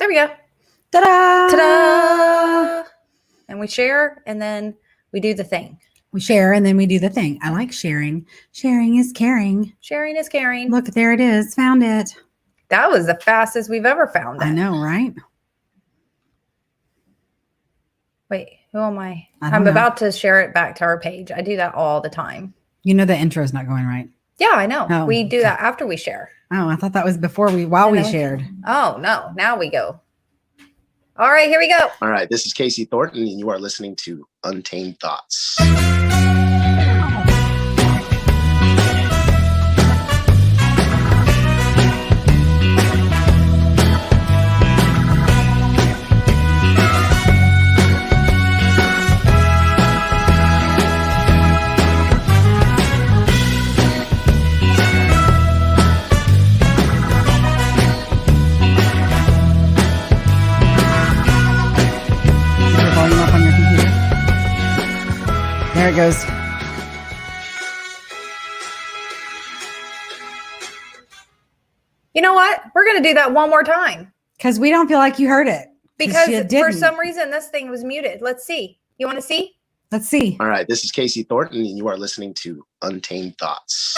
There we go. Ta-da! Ta-da! And we share, and then we do the thing. We share, and then we do the thing. I like sharing. Sharing is caring. Sharing is caring. Look, there it is. Found it. That was the fastest we've ever found it. I know, right? Wait, who am I? I'm about to share it back to our page. I do that all the time. You know the intro is not going right. Yeah, I know. Oh, we do that after we share. Oh, I thought that was before while we shared. Oh, no. Now we go. All right, here we go. All right, this is Kasey Thornton, and you are listening to Untamed Thoughts. There it goes. You know what? We're going to do that one more time. Because we don't feel like you heard it. Because for some reason, this thing was muted. Let's see. You want to see? Let's see. All right, this is Kasey Thornton, and you are listening to Untamed Thoughts.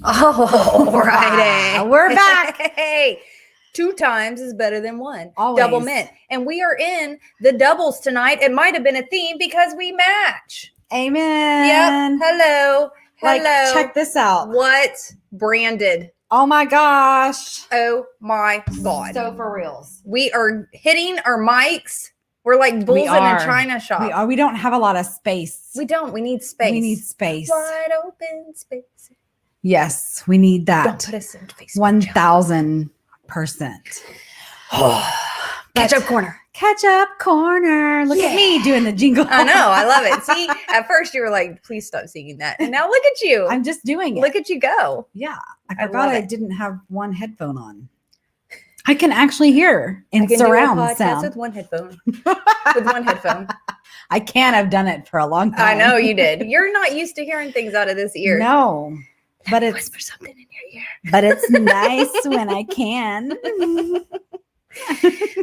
Oh, righty. We're back. Hey, 2 times is better than 1. Always. Double mint. And we are in the doubles tonight. It might have been a theme because we match. Amen. Yep. Hello. Like, Hello. check this out. What? Branded. Oh my gosh. Oh my God. So for reals. We are hitting our mics. We're like bulls in a china shop. We don't have a lot of space. We don't. We need space. We need space. Wide open space. Yes, we need that. Don't put us in Facebook. 1,000%. Ketchup corner. Ketchup corner. Look at me doing the jingle. I know. I love it. See, at first you were like, please stop singing that. And now look at you. I'm just doing it. Look at you go. Yeah. I I forgot love I it. didn't have one headphone on. I can actually hear I in can surround do a podcast sound. with one headphone. With one headphone. I can't have done it for a long time. I know you did. You're not used to hearing things out of this ear. No. But it's Whisper something in your ear. but it's nice when I can.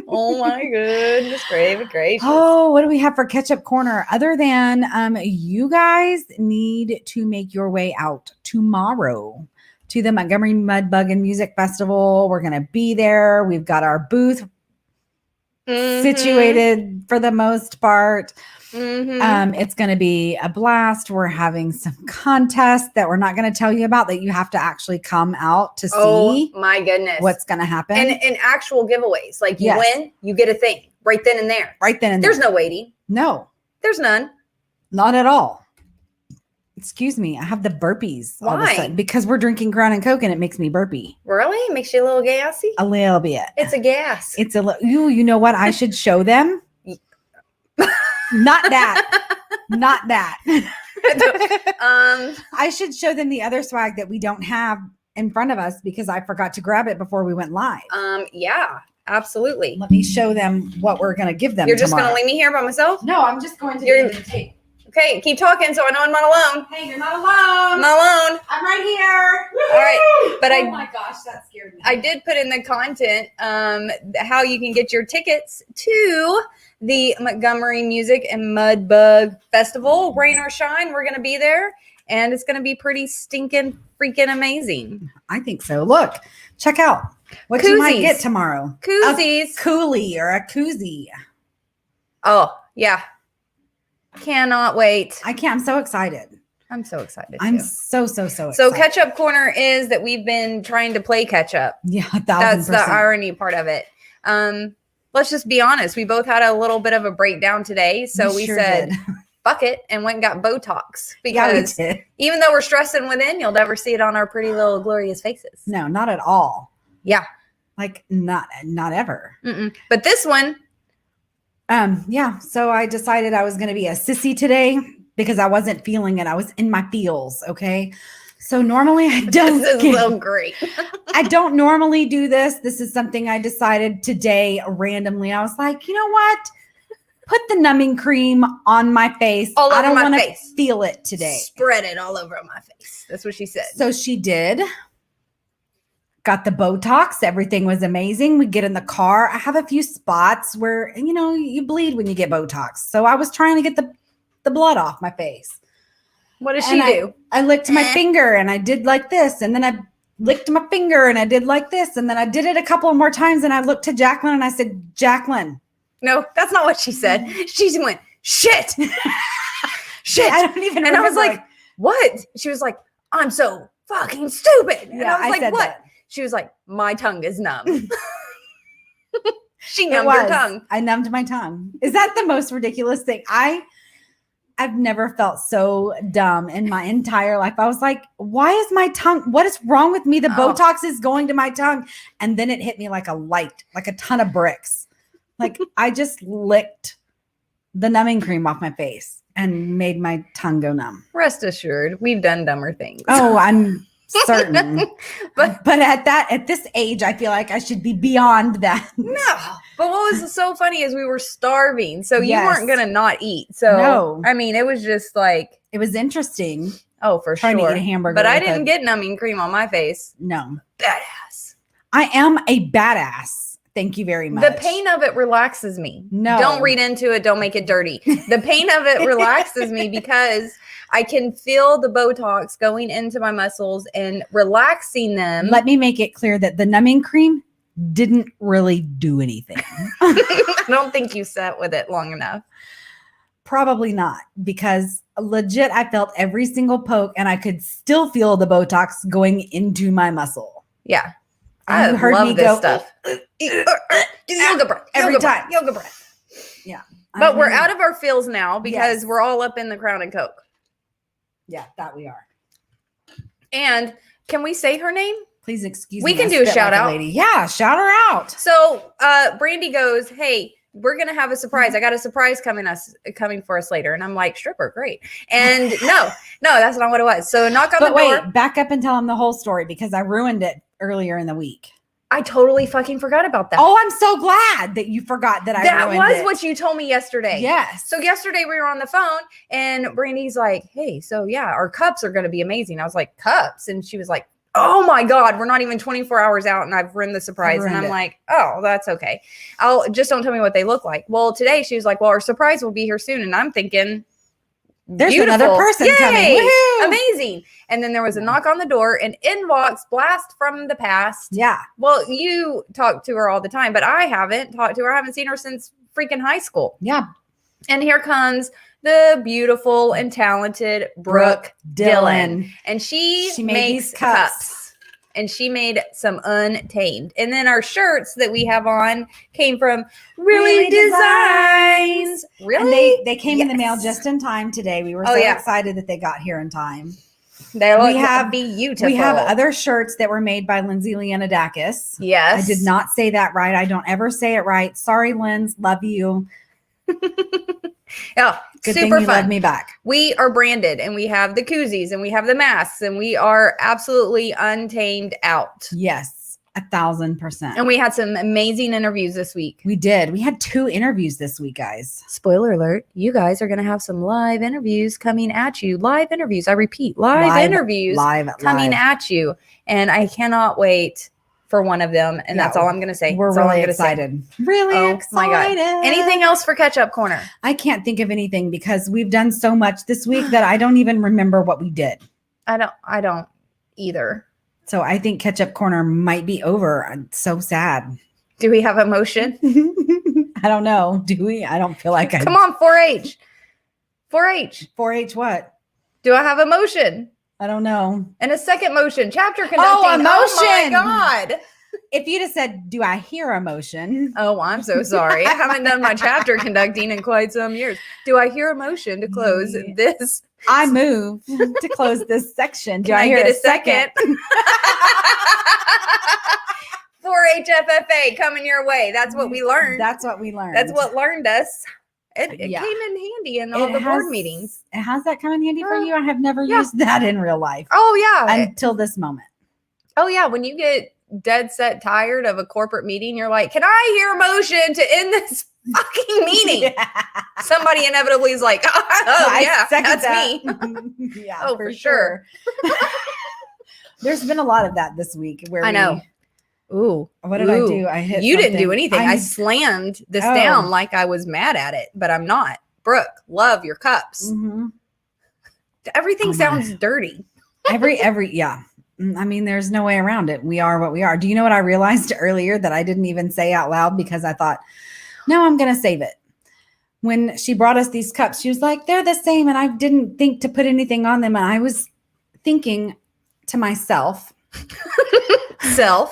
Oh my goodness, gracious. Oh, what do we have for Ketchup Corner? Other than you guys need to make your way out tomorrow to the Montgomery Mud Bug and Music Festival. We're going to be there. We've got our booth situated for the most part. It's going to be a blast. We're having some contests that we're not going to tell you about that you have to actually come out to see. Oh my goodness. What's going to happen. And actual giveaways. Like you Yes. win, you get a thing right then and there. Right then and There's there. no waiting. No, There's none. not at all. Excuse me. I have the burpees all of a Why? sudden because we're drinking Crown and Coke and it makes me burpy Really? It makes you a little gassy? a little bit. It's a gas. It's a little, you know what? I should show them. Not that. Not that. I should show them the other swag that we don't have in front of us because I forgot to grab it before we went live. Yeah, absolutely. Let me show them what we're going to give them. You're just going to tomorrow. leave me here by myself? No, I'm just going to You're- do the tape. Okay, keep talking so I know I'm not alone. Hey, you're not alone. I'm not alone. I'm right here. All right, but oh my gosh, that scared me. I did put in the content how you can get your tickets to the Montgomery Music and Mud Bug Festival. Rain or shine, we're going to be there, and it's going to be pretty stinking freaking amazing. I think so. Look, check out what you might Koozies. get tomorrow. Koozies. A coolie or a koozie. Oh, yeah. Cannot wait. I'm so excited. I'm so excited. I'm too. so excited. So catch-up corner is that we've been trying to play catch-up. Yeah, 1,000%. That's the irony part of it. Let's just be honest. We both had a little bit of a breakdown today. So we sure said, did. fuck it, and went and got Botox. Yeah, we Because did. even though we're stressing within, you'll never see it on our pretty little glorious faces. No, not at all. Yeah. Like not ever. But this one, Yeah. So I decided I was going to be a sissy today because I wasn't feeling it. I was in my feels. Okay. So normally I don't. this is so great. I don't normally do this. This is something I decided today randomly. I was like, you know what? Put the numbing cream on my face. All over I don't my want to face. feel it today. Spread it all over my face. That's what she said. So she did. Got the Botox. Everything was amazing. We get in the car. I have a few spots where, you bleed when you get Botox. So I was trying to get the blood off my face. What does she do? I licked my finger and I did like this. And then I licked my finger and I did like this. And then I did it a couple more times. And I looked to Jacqueline and I said, Jacqueline. No, that's not what she said. She just went, shit. Shit. I don't even remember. And I was like, what? She was like, I'm so fucking stupid. And I was like, said what? that. She was like, my tongue is numb. She numbed her tongue. I numbed my tongue. Is that the most ridiculous thing? I've never felt so dumb in my entire life. I was like, why is my tongue? What is wrong with me? The Botox is going to my tongue. And then it hit me like a light, like a ton of bricks. Like I just licked the numbing cream off my face and made my tongue go numb. Rest assured, we've done dumber things. Oh, I'm certain. but at this age, I feel like I should be beyond that. No. But what was so funny is we were starving. So you Yes. weren't going to not eat. So, No. I mean, it was just like, It was interesting. oh, for Trying sure. to eat a hamburger. But I with didn't a- get numbing cream on my face. No. Badass. I am a badass. Thank you very much. The pain of it relaxes me. No. Don't read into it. Don't make it dirty. The pain of it relaxes me because I can feel the Botox going into my muscles and relaxing them. Let me make it clear that the numbing cream didn't really do anything. I don't think you sat with it long enough. Probably not, because legit, I felt every single poke and I could still feel the Botox going into my muscle. Yeah. And I you heard love me this go, stuff. Do yoga breath. Every yoga time. Breath, yoga breath. Yeah. But we're out of our feels now because Yes. we're all up in the Crown and Coke. Yeah, that we are. And can we say her name? Please excuse We me. can I do a spit shout like out. lady. Yeah, shout her out. So Brandy goes, hey, we're gonna have a surprise. I got a surprise coming for us later. And I'm like, stripper, great. And no, that's not what it was. So knock on But the wait, door. back up and tell him the whole story because I ruined it earlier in the week. I totally fucking forgot about that. Oh, I'm so glad that you forgot that I that ruined was it. what you told me yesterday. Yes. So yesterday we were on the phone and Brandy's like, hey, so yeah, our cups are going to be amazing. I was like, cups? And she was like, oh my God, we're not even 24 hours out and I've ruined the surprise. And I'm like, oh, that's okay. Don't tell me what they look like. Well, today she was like, well, our surprise will be here soon. And I'm thinking, There's beautiful. another person Yay! coming. Woohoo! Amazing. And then there was a knock on the door, an inbox blast from the past. Yeah. Well, you talk to her all the time, but I haven't talked to her. I haven't seen her since freaking high school. Yeah. And here comes the beautiful and talented Brooke Dillon. And she She made makes these cups. cups. And she made some Untamed. And then our shirts that we have on came from Really Designs. Really? And they came in the mail Yes. just in time today. We were Oh, so yeah. excited that they got here in time. They look We have- beautiful. We have other shirts that were made by Lindsay Leonidakis. Yes. I did not say that right. I don't ever say it right. Sorry, Linz. Love you. Yeah, Good super thing you fun. love me back. We are branded and we have the koozies and we have the masks and we are absolutely untamed out. Yes, 1,000%. And we had some amazing interviews this week. We did. We had 2 interviews this week, guys. Spoiler alert, you guys are going to have some live interviews coming at you. Live interviews. I repeat, live interviews Live. coming at you. And I cannot wait for one of them. And Yeah, that's all I'm going to say. We're That's all I'm really gonna say. excited. Really Oh excited. my God. Anything else for Catch Up Corner? I can't think of anything because we've done so much this week that I don't even remember what we did. I don't either. So I think Catch Up Corner might be over. I'm so sad. Do we have emotion? I don't know. Do we? I don't feel like I. Come on, 4-H. 4-H. 4-H what? Do I have emotion? I don't know. And a second motion, chapter conducting. Oh, Oh emotion. my God. If you'd have said, do I hear emotion? Oh, I'm so sorry. I haven't done my chapter conducting in quite some years. Do I hear emotion to close Yeah. this? I move to close this section. Do Can I hear get a second? 4-HFFA coming your way. That's what we learned. That's what we learned. That's what learned us. It Yeah. came in handy in all the board meetings. Has that come in handy for you? I have never used that in real life. Oh, yeah. Until this moment. Oh, yeah. When you get dead set tired of a corporate meeting, you're like, can I hear a motion to end this fucking meeting? Yeah. Somebody inevitably is like, yeah, that's me. Yeah, oh, for sure. There's been a lot of that this week. Where I know. Ooh. What did I do? I hit You didn't do something. anything. I slammed this down like I was mad at it, but I'm not. Brooke, love your cups. Mm-hmm. Everything sounds dirty. Yeah. I mean, there's no way around it. We are what we are. Do you know what I realized earlier that I didn't even say out loud because I thought, no, I'm going to save it. When she brought us these cups, she was like, they're the same. And I didn't think to put anything on them. And I was thinking to myself,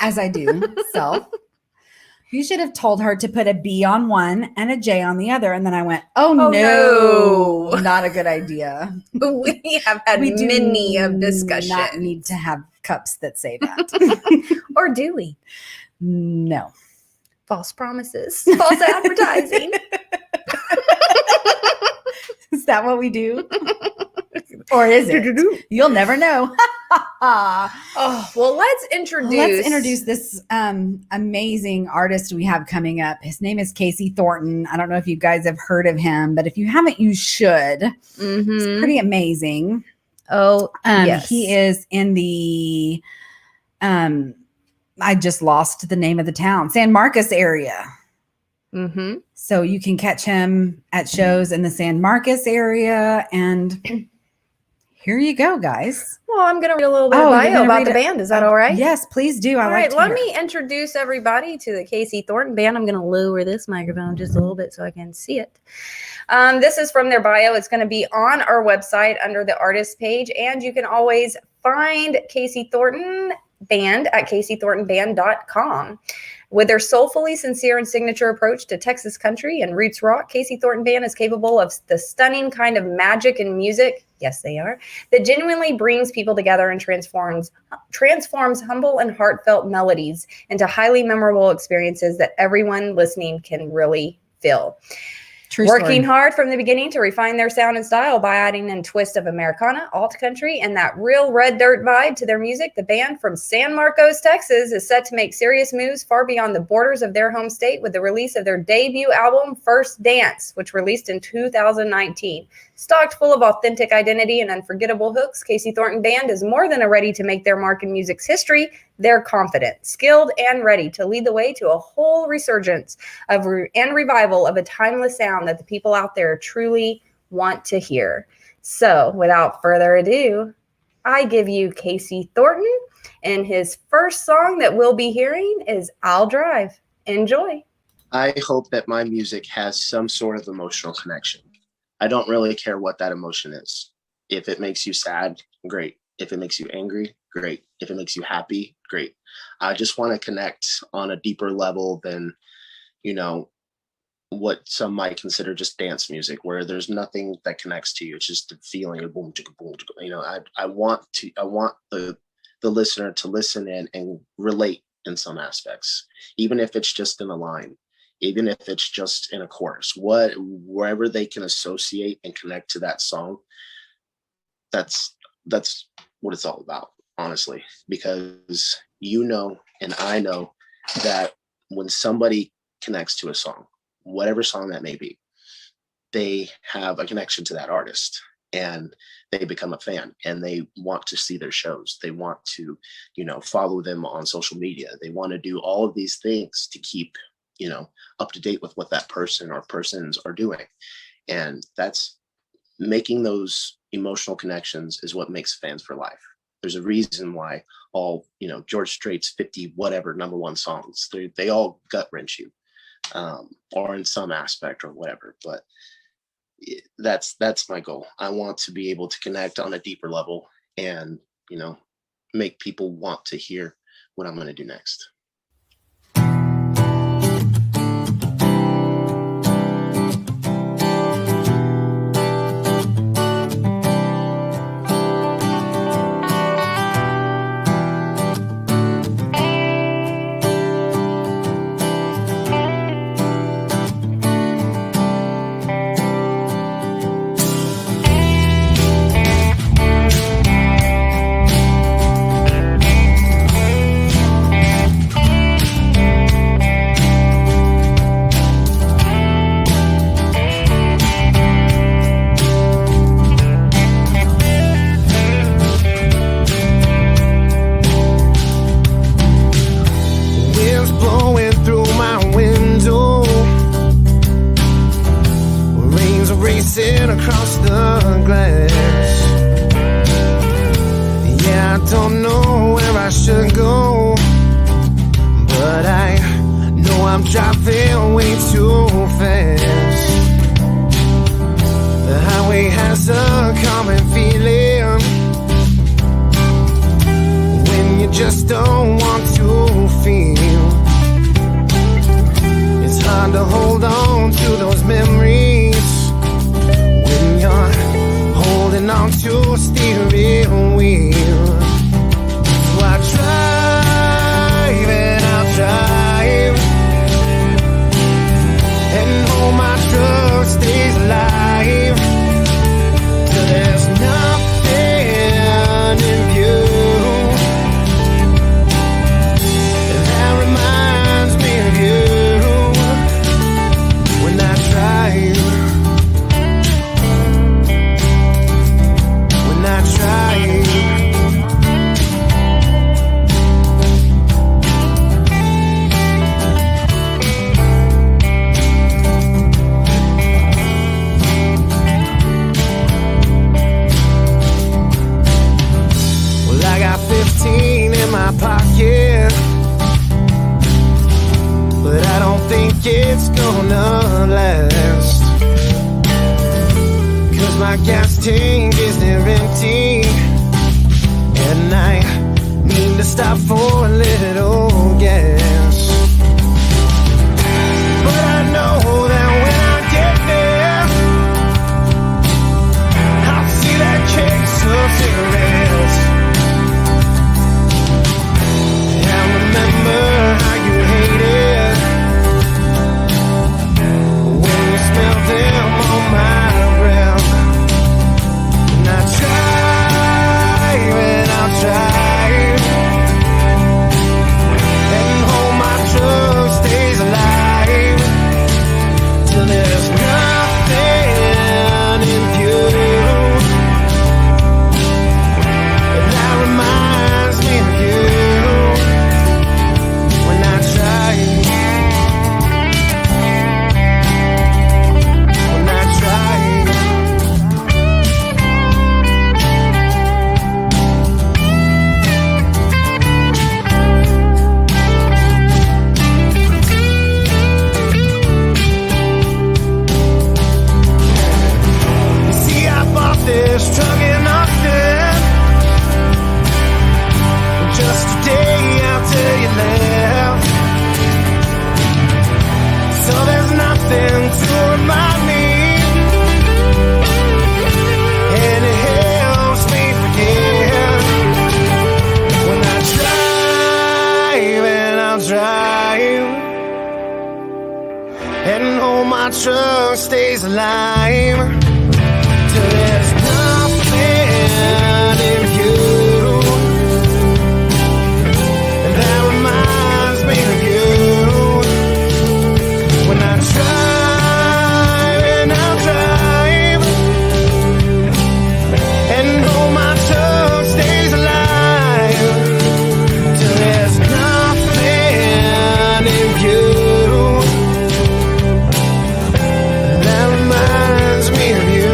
as I do, you should have told her to put a B on one and a J on the other. And then I went, oh no, not a good idea. We have had many of discussions. Not need to have cups that say that. Or do we? No. False promises. False advertising. Is that what we do? Or is it? You'll never know. Oh, well, let's introduce this amazing artist we have coming up. His name is Kasey Thornton. I don't know if you guys have heard of him, but if you haven't, you should. Mm-hmm. It's pretty amazing. Oh, yes. He is in the I just lost the name of the town, San Marcos area. Mm-hmm. So you can catch him at shows in the San Marcos area. And here you go, guys. Well, I'm going to read a little bit of bio about the band. Is that all right? Yes, please do. All right, let me introduce everybody to the Kasey Thornton Band. I'm going to lower this microphone just a little bit so I can see it. This is from their bio. It's going to be on our website under the artist page. And you can always find Kasey Thornton Band at KaseyThorntonBand.com. With their soulfully sincere and signature approach to Texas country and roots rock, Kasey Thornton Band is capable of the stunning kind of magic in music, yes they are, that genuinely brings people together and transforms humble and heartfelt melodies into highly memorable experiences that everyone listening can really feel. True Working story. hard from the beginning to refine their sound and style by adding in twist of Americana, alt country, and that real red dirt vibe to their music, the band from San Marcos, Texas is set to make serious moves far beyond the borders of their home state with the release of their debut album, First Dance, which released in 2019. Stocked full of authentic identity and unforgettable hooks, Kasey Thornton Band is more than ready to make their mark in music's history. They're confident, skilled, and ready to lead the way to a whole resurgence of and revival of a timeless sound that the people out there truly want to hear. So, without further ado, I give you Kasey Thornton, and his first song that we'll be hearing is I'll Drive. Enjoy. I hope that my music has some sort of emotional connection. I don't really care what that emotion is. If it makes you sad, great. If it makes you angry, great. If it makes you happy, great. I just want to connect on a deeper level than, what some might consider just dance music, where there's nothing that connects to you. It's just the feeling of boom, chicka, boom, chicka. I want the listener to listen in and relate in some aspects, even if it's just in a line, even if it's just in a chorus, wherever they can associate and connect to that song. That's what it's all about, honestly, because and I know that when somebody connects to a song, whatever song that may be, they have a connection to that artist and they become a fan and they want to see their shows. They want to, follow them on social media. They want to do all of these things to keep, up to date with what that person or persons are doing. And that's making those emotional connections is what makes fans for life. There's a reason why all, George Strait's 50 whatever number one songs, they all gut wrench you, or in some aspect or whatever. But that's my goal. I want to be able to connect on a deeper level and, make people want to hear what I'm going to do next. I'm driving way too fast. The highway has a common feeling when you just don't want to feel. It's hard to hold on to those memories when you're holding on to a steering wheel. So I drive and I'll drive and hold my truck stays alive till there's nothing in view. And that reminds me of you when I drive. When I drive. I got 15 in my pocket, but I don't think it's gonna last, 'cause my gas tank is near empty, and I need to stop for a little gas. But I know that when I get there, I'll see that case of cigarettes. Remember how you hated when you smelled them on my breath. And I drive and I'll drive and hold my truck stays alive till there's nothing in view. And that reminds me of you. This truck in Austin just a day after you left, so there's nothing to remind me, and it helps me forget when I drive and I'll drive and hold my truck stays alive till there's nothing in view. And that reminds me of you when I drive and I'll drive and hold my truck stays alive till there's nothing in view. And that reminds me of you.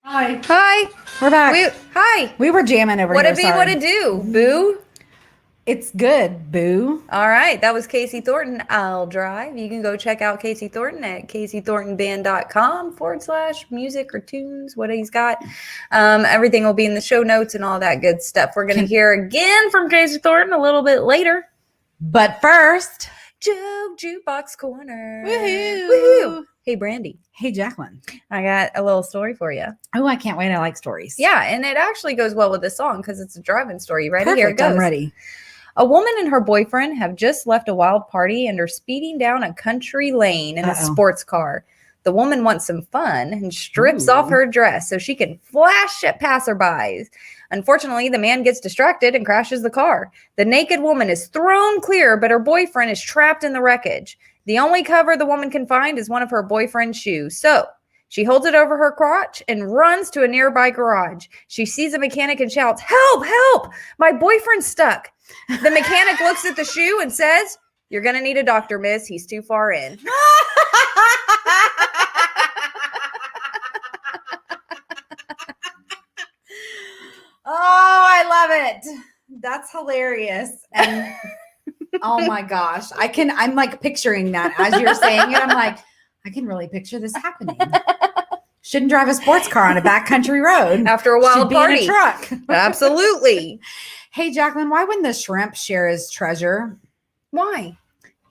Hi. Hi. We're back. Hi. We were jamming over What here. it be, what it do, boo? It's good, boo. All right. That was Kasey Thornton. I'll drive. You can go check out Kasey Thornton at KaseyThorntonBand.com/music or tunes, what he's got. Everything will be in the show notes and all that good stuff. We're going to hear again from Kasey Thornton a little bit later. But first, Joke Jukebox Corner. Woohoo. Woohoo. Hey, Brandy, Hey, Jacqueline. I got a little story for you. Oh, I can't wait. I like stories. Yeah, and it actually goes well with this song because it's a driving story. You ready? Perfect. Here it goes. I'm ready. A woman and her boyfriend have just left a wild party and are speeding down a country lane in a sports car. The woman wants some fun and strips off her dress so she can flash at passerbys. Unfortunately, the man gets distracted and crashes the car. The naked woman is thrown clear, but her boyfriend is trapped in the wreckage. The only cover the woman can find is one of her boyfriend's shoes. So she holds it over her crotch and runs to a nearby garage. She sees a mechanic and shouts, "Help, help! My boyfriend's stuck." The mechanic looks at the shoe and says, "You're going to need a doctor, miss. He's too far in." Oh, I love it. That's hilarious. And oh my gosh, I'm like picturing that as you're saying it. I'm like, I can really picture this happening. Shouldn't drive a sports car on a backcountry road. After a wild Should be party. in a truck. Absolutely. Hey, Jacqueline, why wouldn't the shrimp share his treasure? Why?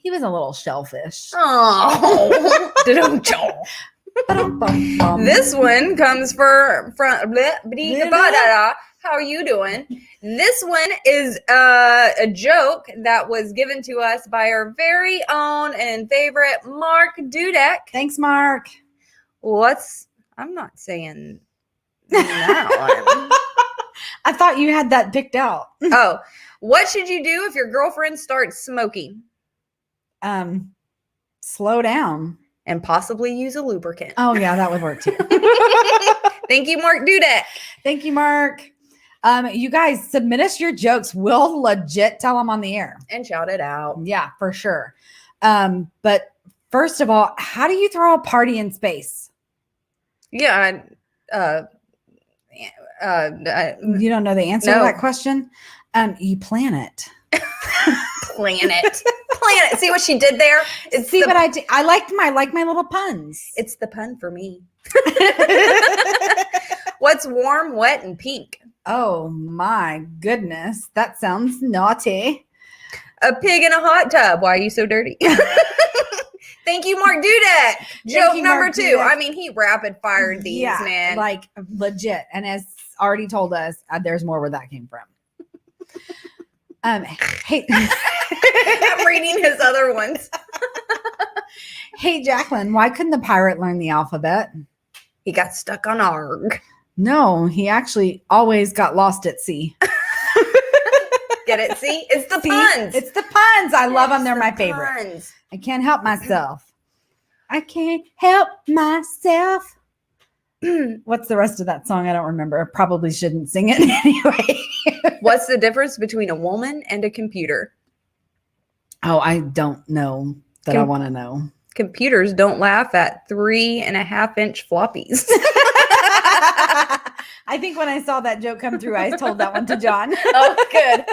He was a little shellfish. Oh. Ba-dum-bum-bum. This one comes from how are you doing? This one is a joke that was given to us by our very own and favorite Mark Dudek. Thanks, Mark. I'm not saying that one. I thought you had that picked out. Oh, what should you do if your girlfriend starts smoking? Slow down. And possibly use a lubricant. Oh, yeah, that would work too. Thank you, Mark Dudek. Thank you, Mark. You guys, submit us your jokes. We'll legit tell them on the air. And shout it out. Yeah, for sure. But first of all, how do you throw a party in space? Yeah. You don't know the answer to that question? You plan it. Planet. See what she did there? What I did? I like my little puns. It's the pun for me. What's warm, wet, and pink? Oh my goodness. That sounds naughty. A pig in a hot tub. Why are you so dirty? Thank you, Mark Dudek. Joke number 2. Dudek. I mean, he rapid fired these, man. Like legit. And as already told us, there's more where that came from. Hey, I'm reading his other ones. Hey, Jacqueline, why couldn't the pirate learn the alphabet? He got stuck on ARG. No, he actually always got lost at sea. Get it? See? It's the puns. It's the puns. I love them. They're my favorite. Puns. I can't help myself. I can't help myself. What's the rest of that song? I don't remember. Probably shouldn't sing it anyway. What's the difference between a woman and a computer? Oh, I don't know that I want to know. Computers don't laugh at 3.5-inch floppies. I think when I saw that joke come through, I told that one to John. Oh, good.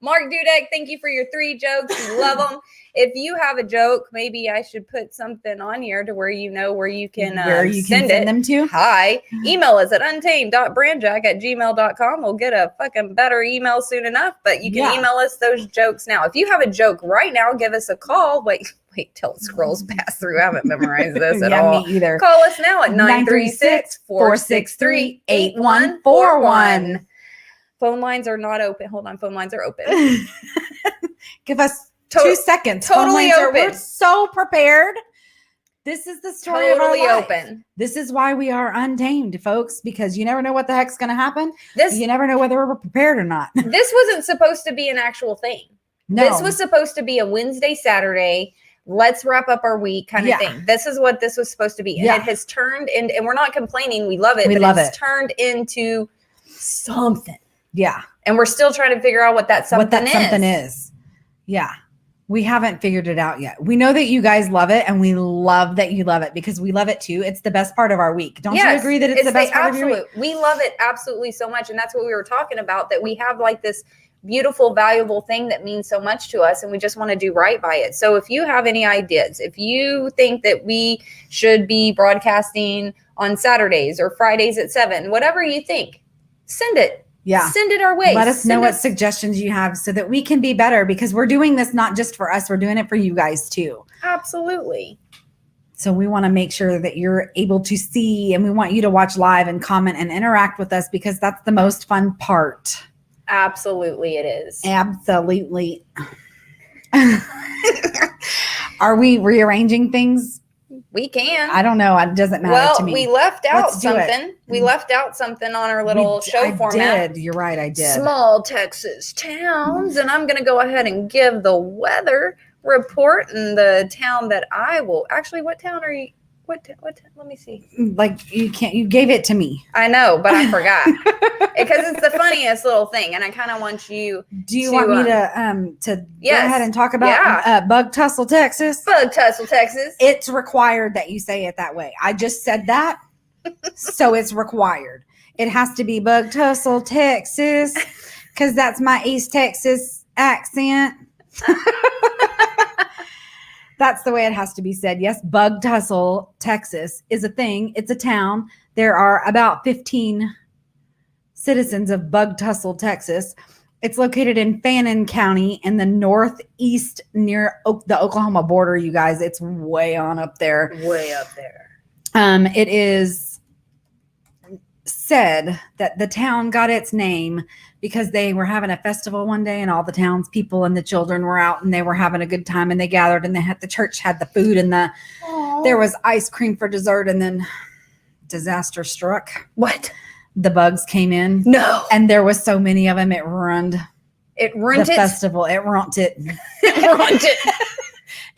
Mark Dudek, thank you for your 3 jokes. We love them. If you have a joke, maybe I should put something on here to where you know where you can, send them to. Hi. Email us at untamed.brandjack@gmail.com. We'll get a fucking better email soon enough, but you can email us those jokes now. If you have a joke right now, give us a call. Wait till it scrolls past through. I haven't memorized this at all. Me either. Call us now at 936-463-8141. Phone lines are not open. Hold on. Phone lines are open. Give us 2 seconds. Totally open. We're so prepared. This is the story of our life. Open. This is why we are untamed, folks, because you never know what the heck's going to happen. You never know whether we're prepared or not. This wasn't supposed to be an actual thing. No. This was supposed to be a Wednesday, Saturday. Let's wrap up our week kind of thing. This is what this was supposed to be. And it has turned into, and we're not complaining. We love it. It's turned into something. Yeah. And we're still trying to figure out what that something is. Yeah. We haven't figured it out yet. We know that you guys love it, and we love that you love it because we love it too. It's the best part of our week. Don't you agree that it's the best part of your week? We love it absolutely so much. And that's what we were talking about, that we have like this beautiful, valuable thing that means so much to us, and we just want to do right by it. So if you have any ideas, if you think that we should be broadcasting on Saturdays or Fridays at 7, whatever you think, send it. Yeah. Send it our way. Let us know Send what suggestions you have so that we can be better, because we're doing this not just for us, we're doing it for you guys too. Absolutely. So we want to make sure that you're able to see, and we want you to watch live and comment and interact with us, because that's the most fun part. Absolutely it is. Absolutely. Are we rearranging things? We can. I don't know. It doesn't matter to me. We left out Let's do it. something. We left out something on our little show format. I did. You're right. I did. Small Texas towns. And I'm going to go ahead and give the weather report in the town that I will. Actually, what town are you? What let me see. Like you gave it to me. I know, but I forgot. Because it's the funniest little thing. And I kind of want you. Do you want me to yes, go ahead and talk about Bug Tussle, Texas? Bug Tussle, Texas. It's required that you say it that way. I just said that. So it's required. It has to be Bug Tussle, Texas, because that's my East Texas accent. That's the way it has to be said. Yes, Bug Tussle, Texas is a thing. It's a town. There are about 15 citizens of Bug Tussle, Texas. It's located in Fannin County in the northeast near the Oklahoma border, you guys. It's way on up there. Way up there. It is said that the town got its name because they were having a festival one day, and all the townspeople and the children were out, and they were having a good time, and they gathered, and the church had the food, and there was ice cream for dessert, and then disaster struck. What? The bugs came in. No. And there was so many of them, it ruined the festival. It ruined it. It ruined it.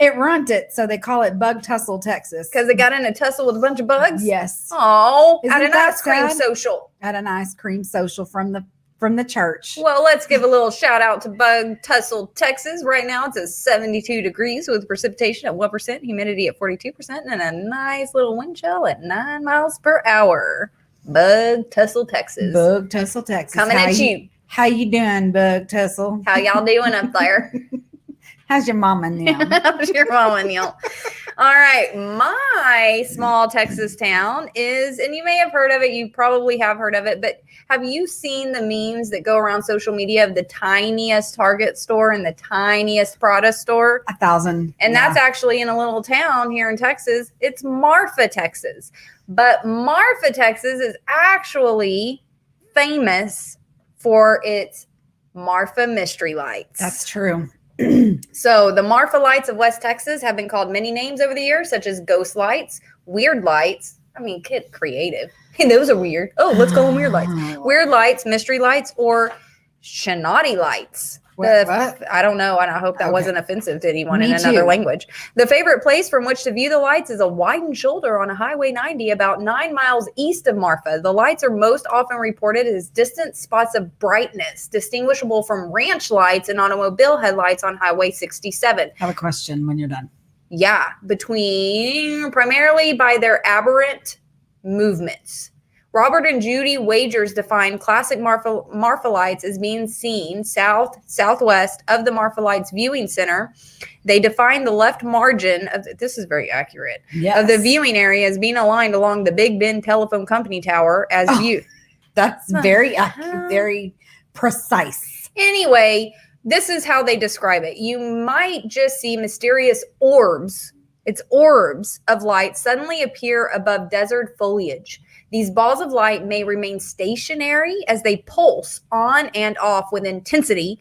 It ruined it. So they call it Bug Tussle, Texas. Because they got in a tussle with a bunch of bugs? Yes. Oh, Isn't at an that ice cream sad? social. At an ice cream social from the church. Well, let's give a little shout out to Bug Tussle, Texas. Right now it's at 72 degrees with precipitation at 1%, humidity at 42%, and a nice little wind chill at 9 miles per hour. Bug Tussle, Texas. Bug Tussle, Texas. Coming at you. How you doing, Bug Tussle? How y'all doing up there? How's your mama now? How's your mama now? All right. My small Texas town is, and you may have heard of it, you probably have heard of it, but have you seen the memes that go around social media of the tiniest Target store and the tiniest Prada store? 1,000. And that's actually in a little town here in Texas. It's Marfa, Texas. But Marfa, Texas is actually famous for its Marfa mystery lights. That's true. So the Marfa lights of West Texas have been called many names over the years, such as ghost lights, weird lights. I mean, kid creative. Hey, those are weird. Oh, let's go on weird lights. Weird lights, mystery lights, or shinati lights. What? I don't know, and I hope that wasn't offensive to anyone Me in another too. language. The favorite place from which to view the lights is a widened shoulder on a Highway 90 about 9 miles east of Marfa. The lights are most often reported as distant spots of brightness, distinguishable from ranch lights and automobile headlights on Highway 67. I have a question when you're done. Yeah, primarily by their aberrant movements. Robert and Judy Wagers define classic Marfa lights as being seen southwest of the Marfa Lights viewing center. They define the left margin of this is very accurate of the viewing area as being aligned along the Big Bend Telephone Company Tower as viewed. That's very very precise. Anyway, this is how they describe it. You might just see mysterious orbs. It's orbs of light suddenly appear above desert foliage. These balls of light may remain stationary as they pulse on and off with intensity,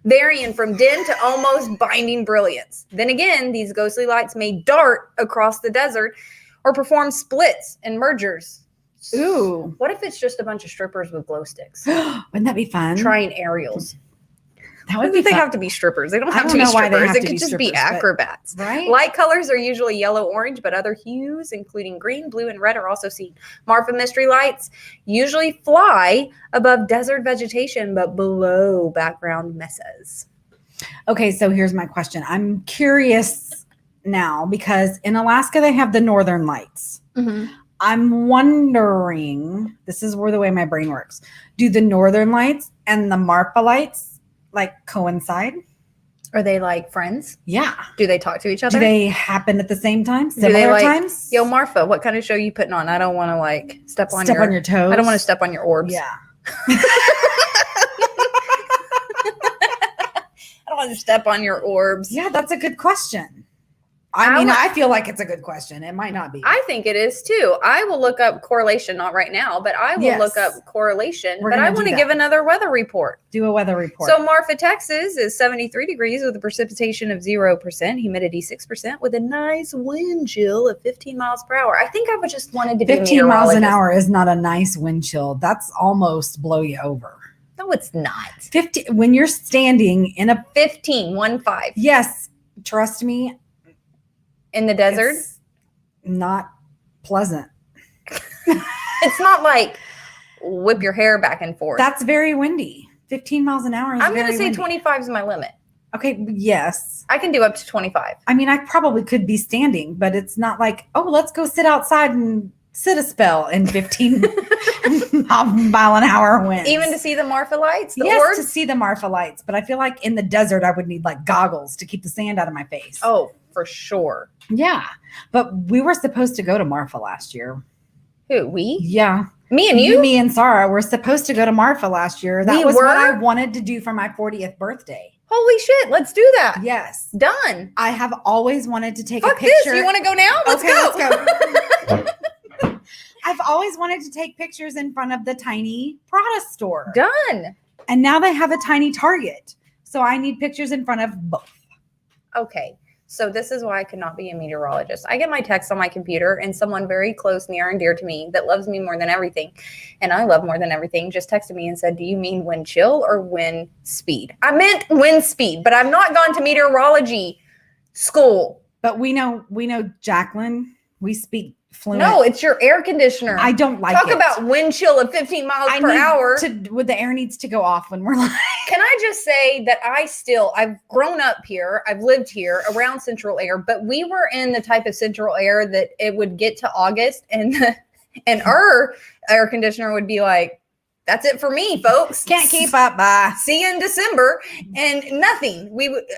varying from dim to almost blinding brilliance. Then again, these ghostly lights may dart across the desert or perform splits and mergers. Ooh. What if it's just a bunch of strippers with glow sticks? Wouldn't that be fun? Trying aerials. That would be They fun. have to be strippers. They don't I have don't to be know why they strippers. have It to could be just be strippers, but- acrobats. Right? Light colors are usually yellow-orange, but other hues, including green, blue, and red, are also seen. Marfa mystery lights usually fly above desert vegetation, but below background mesas. Okay, so here's my question. I'm curious now because in Alaska they have the northern lights. I'm wondering, this is where the way my brain works. Do the northern lights and the Marfa lights like coincide? Are they like friends? Yeah. Do they talk to each other? Do they happen at the same time? Do they Similar like, times? Yo, Marfa, what kind of show you putting on? I don't want to like step on your toes. I don't want to step on your orbs. Yeah. I don't want to step on your orbs. Yeah, that's a good question. I feel like it's a good question. It might not be. I think it is too. I will look up correlation, not right now, but I will look up correlation. But I want to give another weather report. Do a weather report. So Marfa, Texas is 73 degrees with a precipitation of 0%, humidity 6%, with a nice wind chill of 15 miles per hour. I think I would just wanted to be 15 miles an hour is not a nice wind chill. That's almost blow you over. No, it's not. 50 when you're standing in a 15. Yes, trust me. In the desert? It's not pleasant. It's not like whip your hair back and forth. That's very windy. 15 miles an hour is I'm going to say windy. 25 is my limit. Okay, yes. I can do up to 25. I mean, I probably could be standing, but it's not like, oh, let's go sit outside and sit a spell in 15 mile an hour winds. Even to see the Marfa lights? The yes, orbs? to see the Marfa lights. But I feel like in the desert, I would need like goggles to keep the sand out of my face. Oh, for sure. Yeah. But we were supposed to go to Marfa last year. Who, we? Yeah. Me and you? Me and Sarah were supposed to go to Marfa last year. That We was were? what I wanted to do for my 40th birthday. Holy shit, let's do that. Yes. Done. I have always wanted to take Fuck a picture. this. You want to go now? Let's go. I've always wanted to take pictures in front of the tiny Prada store. Done. And now they have a tiny Target. So I need pictures in front of both. Okay. So this is why I could not be a meteorologist. I get my texts on my computer, and someone very close, near and dear to me that loves me more than everything, and I love more than everything, just texted me and said, do you mean wind chill or wind speed? I meant wind speed, but I've not gone to meteorology school. But we know Jacqueline, we speak fluent. No, it's your air conditioner. I don't like Talk it. about wind chill of 15 miles per hour. The air needs to go off when we're like. Can I just say that I've grown up here, I've lived here around central air, but we were in the type of central air that it would get to August and our air conditioner would be like, that's it for me, folks. Can't keep up. Bye. See you in December, and nothing.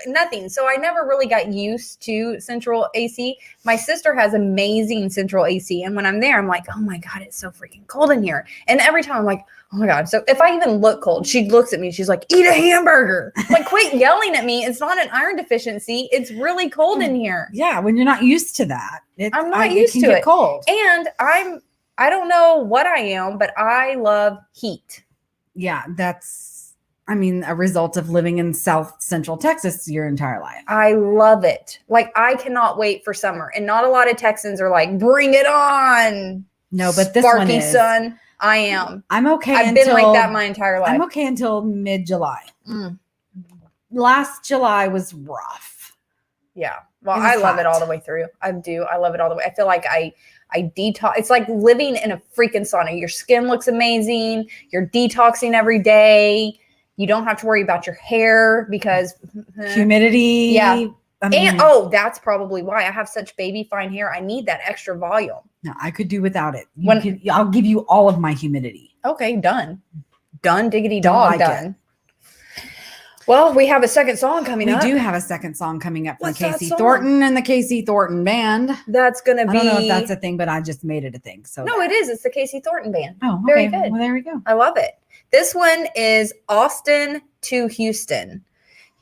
Nothing. So I never really got used to central AC. My sister has amazing central AC, and when I'm there, I'm like, oh my God, it's so freaking cold in here. And every time I'm like, oh my God. So if I even look cold, she looks at me. She's like, eat a hamburger. Like, quit yelling at me. It's not an iron deficiency. It's really cold in here. Yeah, when you're not used to that. I'm not used to it. Cold. And I don't know what I am, but I love heat. Yeah, that's, a result of living in South Central Texas your entire life. I love it. Like, I cannot wait for summer. And not a lot of Texans are like, bring it on. No, but this Sparky one is. sun. I am. I'm okay. I've been like that my entire life. I'm okay until mid-July. Last July was rough. Yeah. Well, It was I love hot. it all the way through. I do. I love it all the way. I feel like I detox. It's like living in a freaking sauna. Your skin looks amazing. You're detoxing every day. You don't have to worry about your hair because Humidity. Yeah. And that's probably why I have such baby fine hair. I need that extra volume. No, I could do without it. When- I'll give you all of my humidity. Okay, done. Done, diggity Don't dog, like done. Well, we have a second song coming up. We do have a second song coming up from What's that Kasey song? Thornton and the Kasey Thornton Band. That's going to be... I don't know if that's a thing, but I just made it a thing. So No, it is. It's the Kasey Thornton Band. Oh, Very okay. good. Well, there we go. I love it. This one is Austin to Houston.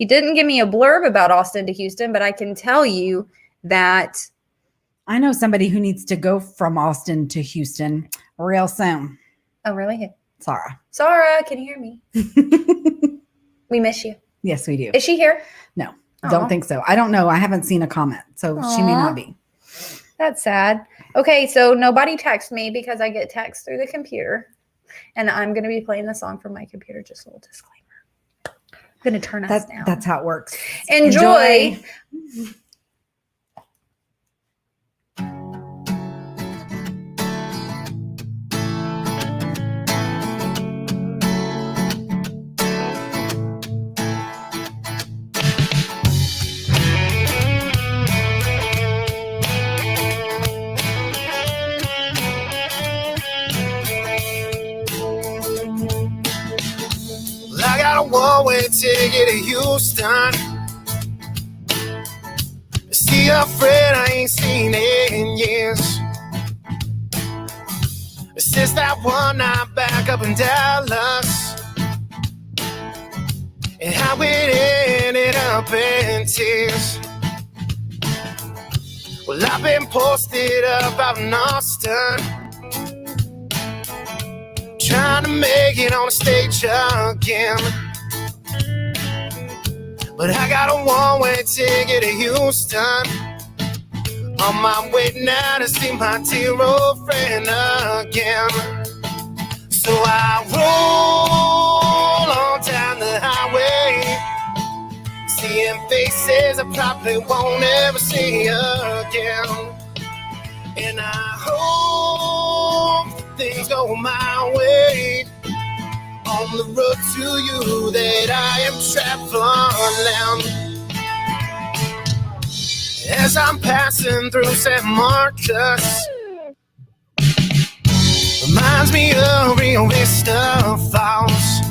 He didn't give me a blurb about Austin to Houston, but I can tell you that... I know somebody who needs to go from Austin to Houston real soon. Oh, really? Sarah. Sarah, can you hear me? We miss you. Yes, we do. Is she here? No, Aw. don't think so. I don't know. I haven't seen a comment, so she may Aw. not be. That's sad. Okay, so nobody text me because I get text through the computer. And I'm going to be playing the song from my computer. Just a little disclaimer. I'm going to turn us down. That's how it works. Enjoy. I got a one-way ticket to Houston. See a friend I ain't seen in years. Since that one night back up in Dallas, and how it ended up in tears. Well, I've been posted up out in Austin, trying to make it on the stage again. But I got a one-way ticket to Houston, on my way now to see my dear old friend again. So I roll on down the highway, seeing faces I probably won't ever see again. And I hope things go my way on the road to you that I am traveling. As I'm passing through San Marcos, reminds me of Rio Vista Falls,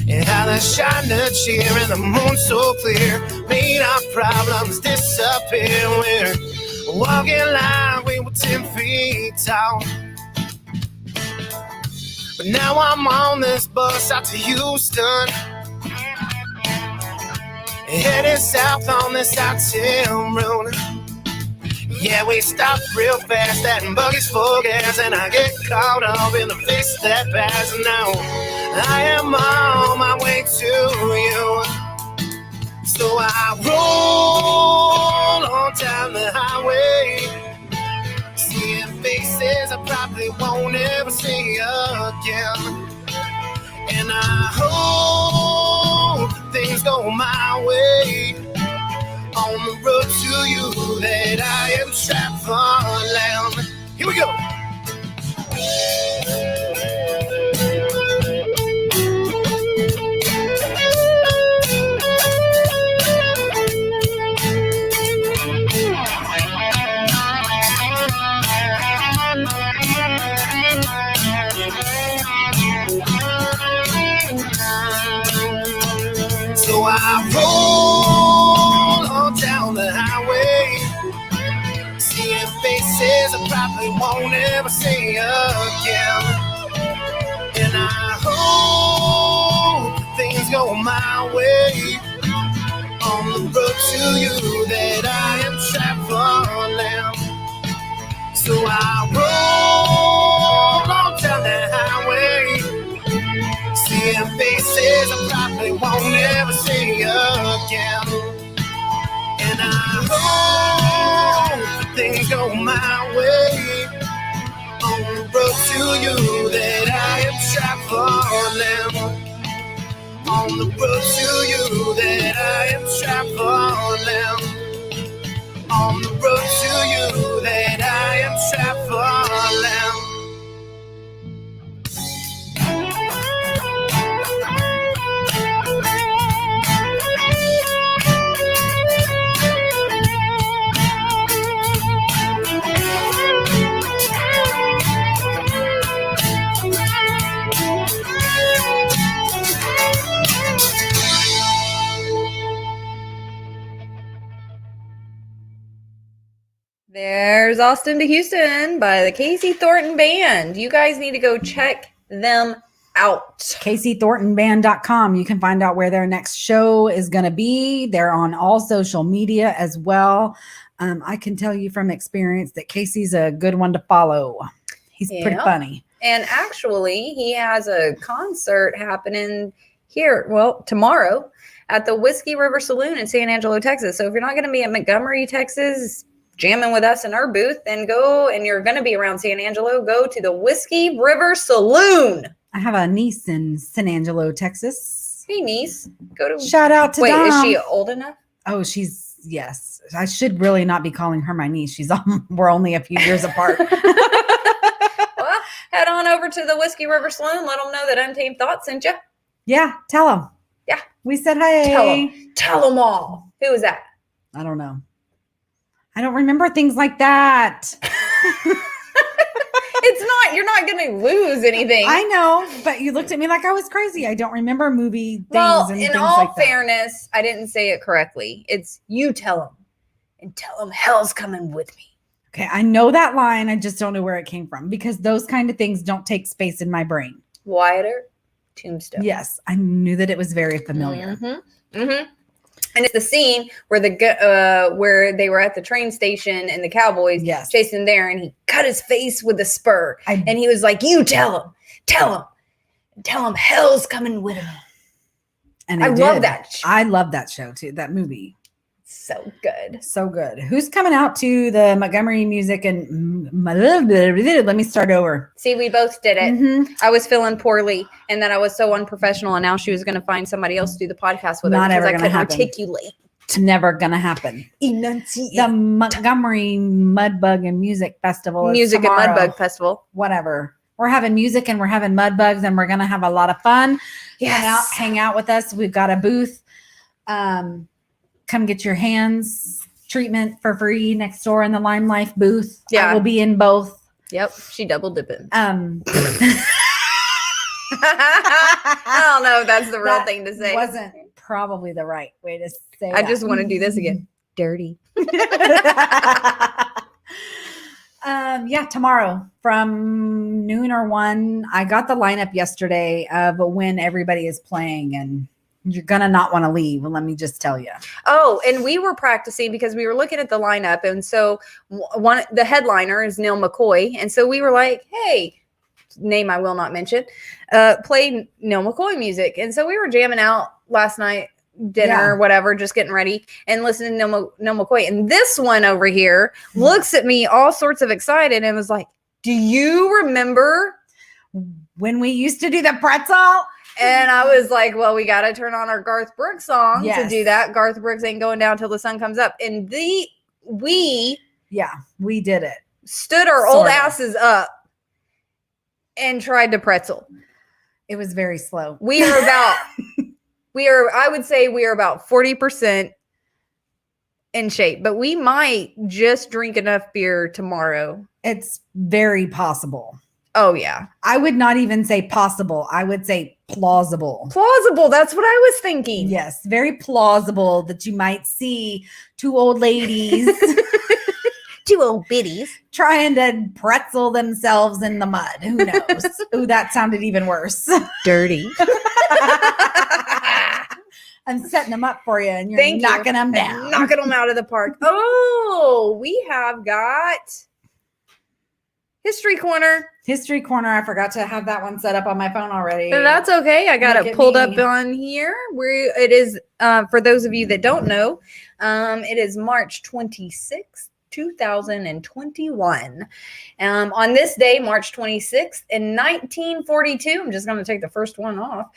and how the shine cheer and the moon so clear made our problems disappear. We're walking like we were 10 feet tall, but now I'm on this bus out to Houston, headed south on this out-town road. Yeah, we stopped real fast at Buggy's full gas, and I get caught up in the face that pass. Now I am on my way to you, so I roll on down the highway, seeing faces I probably won't ever see again. And I hope things go my way on the road to you that I am traveling. Here we go. So I roll on down the highway, seeing faces I probably won't ever see again. And I hope things go my way on the road to you that I am traveling. So I roll on down the highway, seeing faces I probably won't ever see again. And I hope things go my way on the road to you that I am traveling. On the road to you that I am traveling. On the road to you that I am traveling. There's Austin to Houston by the Kasey Thornton Band. You guys need to go check them out. KaseyThorntonBand.com. You can find out where their next show is going to be. They're on all social media as well. I can tell you from experience that Kasey's a good one to follow. He's pretty funny. And actually, he has a concert happening here, well, tomorrow at the Whiskey River Saloon in San Angelo, Texas. So if you're not going to be at Montgomery, Texas, jamming with us in our booth, then go, and you're going to be around San Angelo, go to the Whiskey River Saloon. I have a niece in San Angelo, Texas. Hey, niece. Go to. Shout out to Wait, Dom. is she old enough? Oh, yes. I should really not be calling her my niece. We're only a few years apart. Well, head on over to the Whiskey River Saloon. Let them know that Untamed Thoughts sent you. Yeah, tell them. Yeah. We said hey. Tell them all. Who is that? I don't know. I don't remember things like that. You're not going to lose anything. I know, but you looked at me like I was crazy. I don't remember movie things. Well, and in things all like that. fairness, I didn't say it correctly. It's you tell them, and tell them hell's coming with me. Okay, I know that line. I just don't know where it came from because those kind of things don't take space in my brain. Wyatt Earp, Tombstone. Yes, I knew that it was very familiar. And it's the scene where where they were at the train station and the cowboys chasing there, and he cut his face with a spur, and he was like, "You tell him, hell's coming with him." And I love that. I love that show too. That movie. So good. So good. Who's coming out to the Montgomery Music and let me start over. See, we both did it. I was feeling poorly, and then I was so unprofessional, and now she was going to find somebody else to do the podcast with her because I couldn't articulate. It's never going to happen. Enunciate. The Montgomery Mudbug and Music Festival. Music and Mudbug Festival. Whatever. We're having music and we're having mudbugs and we're going to have a lot of fun. Yes. Hang out with us. We've got a booth. Come get your hands treatment for free next door in the Lime Life booth. Yeah. I will be in both. Yep. She double dipping. I don't know if that's the real thing to say. Wasn't probably the right way to say I just want to do this again. Dirty. Yeah, tomorrow from noon or 1. I got the lineup yesterday of when everybody is playing, and you're gonna not want to leave. Let me just tell you. Oh, and we were practicing because we were looking at the lineup, and so the headliner is Neil McCoy, and so we were like, "Hey, name I will not mention, play Neil McCoy music," and so we were jamming out last night. Dinner or whatever, just getting ready and listening to Neil McCoy. And this one over here looks at me all sorts of excited and was like, "Do you remember when we used to do the pretzel?" And I was like, "Well, we got to turn on our Garth Brooks song to do that. Garth Brooks ain't going down till the sun comes up." And we did it. Stood our old asses up and tried to pretzel. It was very slow. I would say we are about 40% in shape, but we might just drink enough beer tomorrow. It's very possible. Oh, yeah. I would not even say possible. I would say plausible. Plausible. That's what I was thinking. Yes. Very plausible that you might see 2 old ladies. 2 old biddies. Trying to pretzel themselves in the mud. Who knows? Ooh, that sounded even worse. Dirty. I'm setting them up for you, and you're knocking them down. Knocking them out of the park. Oh, we have got History Corner. History Corner. I forgot to have that one set up on my phone already. That's okay. I got it pulled up on here. It is, for those of you that don't know, it is March 26th. 2021. On this day, March 26th, in 1942, I'm just going to take the first one off.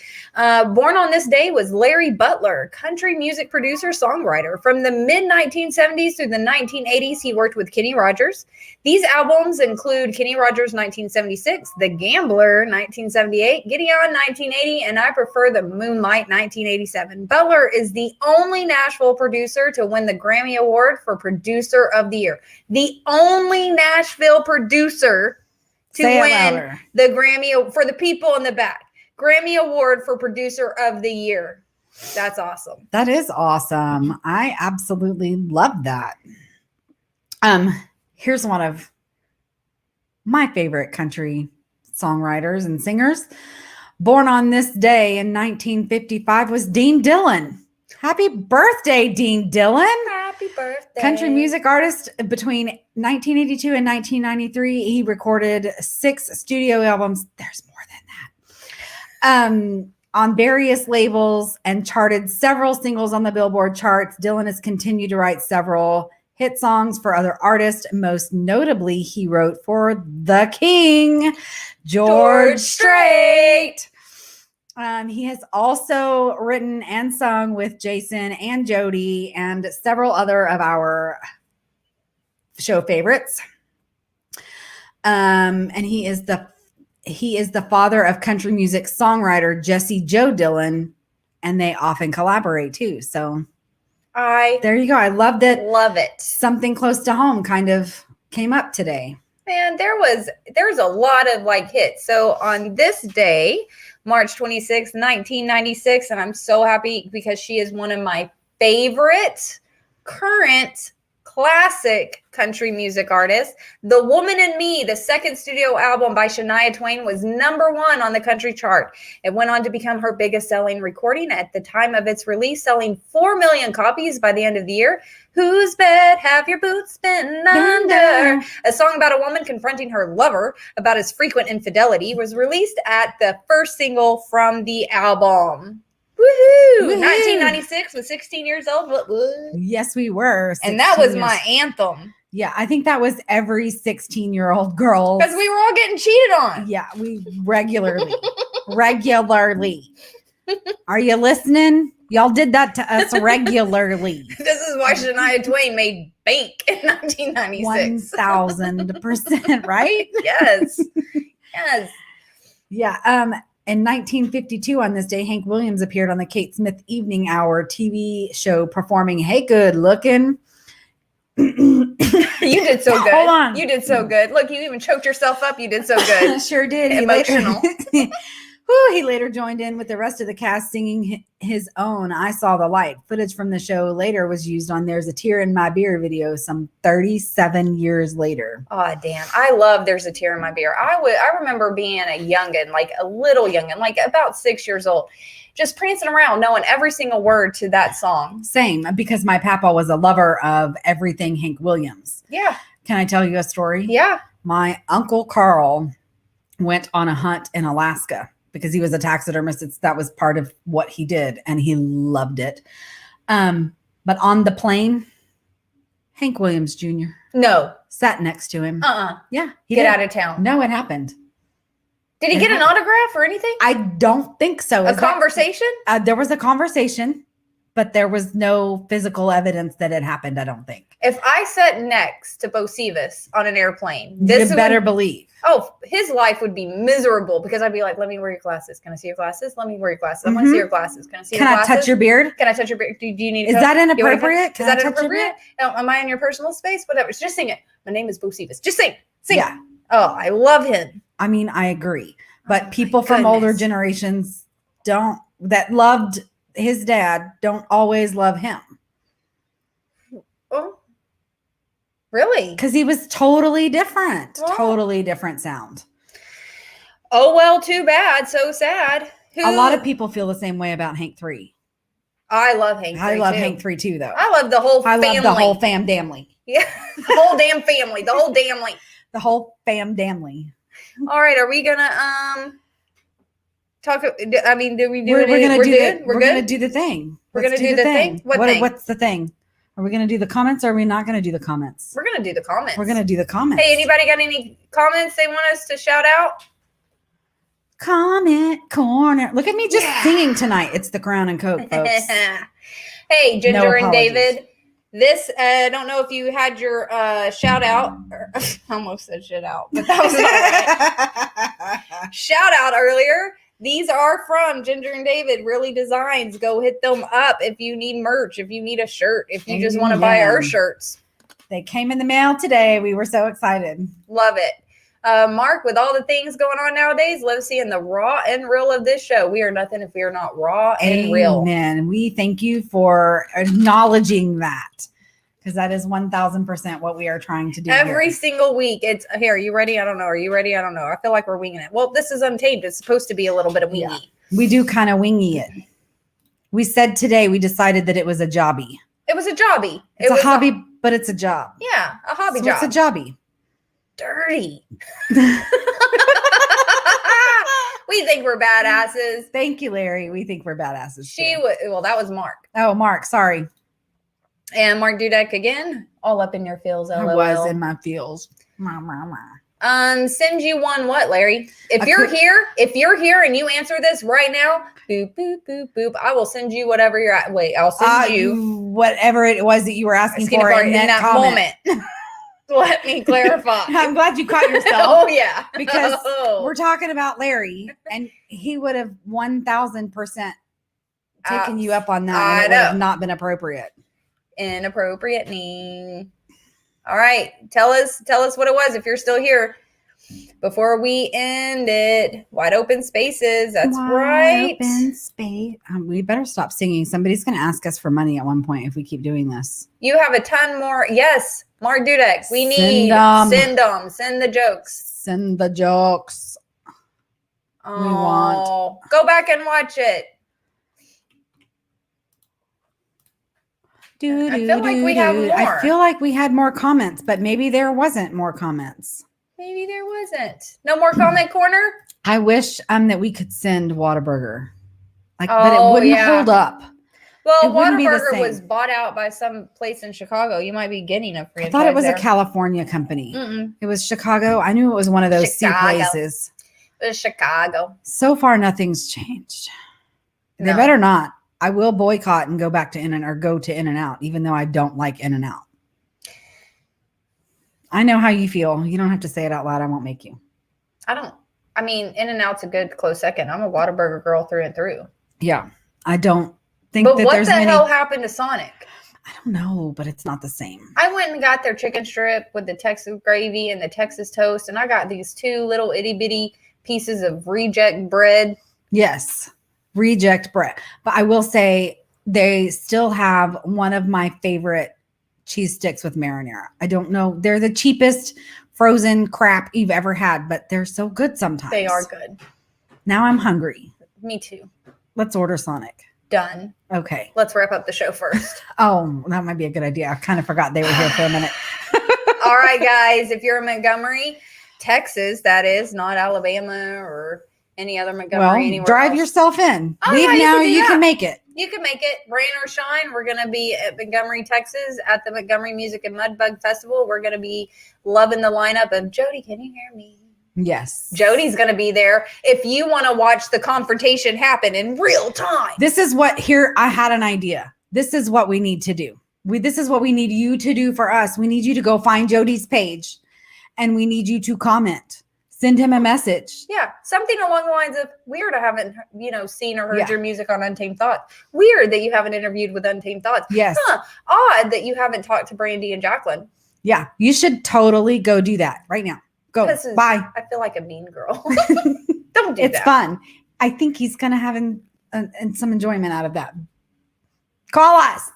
Born on this day was Larry Butler, country music producer, songwriter. From the mid-1970s through the 1980s, he worked with Kenny Rogers. These albums include Kenny Rogers 1976, The Gambler 1978, Gideon 1980, and I Prefer the Moonlight 1987. Butler is the only Nashville producer to win the Grammy Award for Producer of the Year. The only Nashville producer to win the Grammy, for the people in the back, Grammy Award for Producer of the Year. That's awesome. That is awesome. I absolutely love that. Here's one of my favorite country songwriters and singers. Born on this day in 1955 was Dean Dillon. Happy birthday, Dean Dillon. Happy birthday. Country music artist. Between 1982 and 1993, he recorded 6 studio albums. There's more than that. On various labels and charted several singles on the Billboard charts. Dillon has continued to write several hit songs for other artists. Most notably, he wrote for the King, George Strait. He has also written and sung with Jason and Jody and several other of our show favorites. And he is the father of country music songwriter Jesse Joe Dillon, and they often collaborate too. So there you go. I loved it. Love it. Something close to home kind of came up today. Man, there's a lot of like hits. So on this day, March 26th, 1996, and I'm so happy because she is one of my favorite current classic country music artist. The Woman in Me, the second studio album by Shania Twain, was #1 on the country chart. It went on to become her biggest selling recording at the time of its release, selling 4 million copies by the end of the year. Whose bed have your boots been under? A song about a woman confronting her lover about his frequent infidelity was released at the first single from the album. Woohoo! 1996 was 16 years old. What? Yes, we were. And that was 16 my years. anthem. Yeah, I think that was every 16-year-old girl. Because we were all getting cheated on. Yeah, we regularly. Are you listening? Y'all did that to us regularly. This is why Shania Twain made bank in 1996. 1,000%, right? Yes. Yes. Yeah. In 1952, on this day, Hank Williams appeared on the Kate Smith Evening Hour TV show performing Hey Good Looking. You did so good. Hold on. You did so good. Look, you even choked yourself up. You did so good. Sure did. Emotional. He later joined in with the rest of the cast singing his own I Saw the Light. Footage from the show later was used on There's a Tear in My Beer video some 37 years later. Oh, damn. I love There's a Tear in My Beer. I remember being a youngin', like a little youngin', like about 6 years old, just prancing around knowing every single word to that song. Same, because my papa was a lover of everything Hank Williams. Yeah. Can I tell you a story? Yeah. My Uncle Carl went on a hunt in Alaska because he was a taxidermist. That was part of what he did, and he loved it. But on the plane, Hank Williams Jr. No. sat next to him. Yeah. He Get did. out of town. No, it happened. Did he get an autograph or anything? I don't think so. A conversation? There was a conversation, but there was no physical evidence that it happened, I don't think. If I sat next to Bo Sivas on an airplane, You better believe. Oh, his life would be miserable because I'd be like, let me wear your glasses. Can I see your glasses? Let me wear your glasses. I want to see your glasses. Can I see your glasses? Can I touch your beard? Can I touch your beard? Do you need Is that inappropriate? Is that inappropriate? Am I in your personal space? Whatever. Just sing it. My name is Bo Sivas. Just sing. Sing. Yeah. Oh, I love him. I mean, I agree. But people from older generations that loved his dad don't always love him. Oh, really? Because he was totally different. Wow. Totally different sound. Oh, well, too bad. So sad. A lot of people feel the same way about Hank 3. I love Hank 3 I love too. Hank 3 too, though. I love the whole family. I love the whole fam damly. Yeah, the whole damn family. The whole damly. The whole fam damly. All right, are we gonna talk? I mean, do we do it? We're gonna We're do good. We're gonna do the thing. We're gonna do the thing. What thing? What's the thing? Are we gonna do the comments? Or are we not gonna do the comments? We're gonna do the comments. We're gonna do the comments. Hey, anybody got any comments they want us to shout out? Comment corner. Look at me just singing tonight. It's the Crown and Coke, folks. Hey, Ginger No and apologies. David. This, I don't know if you had your shout out. I almost said shit out, but that was not right. Shout out earlier. These are from Ginger and David, Really Designs. Go hit them up if you need merch, if you need a shirt, if you just want to buy our shirts. They came in the mail today. We were so excited. Love it. Mark, with all the things going on nowadays, let's see in the raw and real of this show. We are nothing if we are not raw and real. Amen. We thank you for acknowledging that, because that is 1,000% what we are trying to do Every here. single week. It's here. Are you ready? I don't know. Are you ready? I don't know. I feel like we're winging it. Well, this is untamed. It's supposed to be a little bit of wingy. Yeah. We do kind of wingy it. We said today we decided that it was a jobby. It was a jobby. It's a hobby, but it's a job. Yeah, a hobby So job. it's a jobby. Dirty. We think we're badasses. Thank you, Larry. We think we're badasses. She too. was. Well, that was Mark. Oh, Mark. Sorry. And Mark Dudek again. All up in your feels. I LOL. was in my feels. Send you one what, Larry? If you're here and you answer this right now, boop, boop, boop, boop, I will send you whatever you're at. Wait, I'll send you whatever it was that you were asking for in that comment. moment. Let me clarify. I'm glad you caught yourself. Oh, yeah. Because Oh. we're talking about Larry, and he would have 1,000% taken you up on that, I and it would have know. not been appropriate. Inappropriate name. All right. Tell us what it was if you're still here. before we end it. Wide open spaces. That's Wide right. Open space. We better stop singing. Somebody's going to ask us for money at one point if we keep doing this. You have a ton more. Yes, Mark Dudek. We need Send send the jokes. Send the jokes. Oh, go back and watch it. I feel like we have more. I feel like we had more comments, but maybe there wasn't more comments. Maybe there wasn't. No more comment corner? I wish that we could send Whataburger. But it wouldn't hold up. Well, It wouldn't be the Whataburger was same. bought out by some place in Chicago. You might be getting a franchise. I thought it was there. a California company. Mm-mm. It was Chicago. I knew it was one of those C Chicago. places. It was Chicago. So far, nothing's changed. They No. better not. I will boycott and go back to go to In-N-Out, even though I don't like In-N-Out. I know how you feel. You don't have to say it out loud. I won't make you. I mean, In-N-Out's a good close second. I'm a Whataburger girl through and through. Yeah. I don't think But that what there's the many. hell happened to Sonic? I don't know, but it's not the same. I went and got their chicken strip with the Texas gravy and the Texas toast, and I got these 2 little itty bitty pieces of reject bread. Yes. Reject bread. But I will say they still have one of my favorite cheese sticks with marinara. I don't know. They're the cheapest frozen crap you've ever had, but they're so good sometimes. They are good. Now I'm hungry. Me too. Let's order Sonic. Done. Okay. Let's wrap up the show first. Oh, that might be a good idea. I kind of forgot they were here for a minute. All right, guys. If you're in Montgomery, Texas, that is, not Alabama or any other Montgomery Well, anywhere drive else. yourself in. Oh, Leave yeah, you now. can do You that. can make it. You can make it. Rain or shine. We're going to be at Montgomery, Texas at the Montgomery Music and Mudbug Festival. We're going to be loving the lineup of Jody. Can you hear me? Yes. Jody's going to be there. If you want to watch the confrontation happen in real time. This is what I had an idea. This is what we need to do. This is what we need you to do for us. We need you to go find Jody's page and we need you to comment. Send him a message. Yeah, something along the lines of, weird I haven't, seen or heard Yeah. your music on Untamed Thoughts. Weird that you haven't interviewed with Untamed Thoughts. Yes. Odd that you haven't talked to Brandy and Jacqueline. Yeah. You should totally go do that right now. Go. Bye. I feel like a mean girl. Don't do It's that. fun. I think he's going to have some enjoyment out of that. Call us.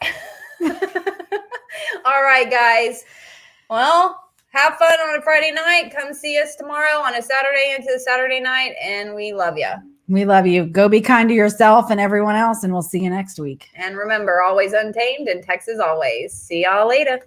All right, guys. Well, have fun on a Friday night. Come see us tomorrow on a Saturday into the Saturday night, and we love you. We love you. Go be kind to yourself and everyone else, and we'll see you next week. And remember, always untamed and Texas always. See y'all later.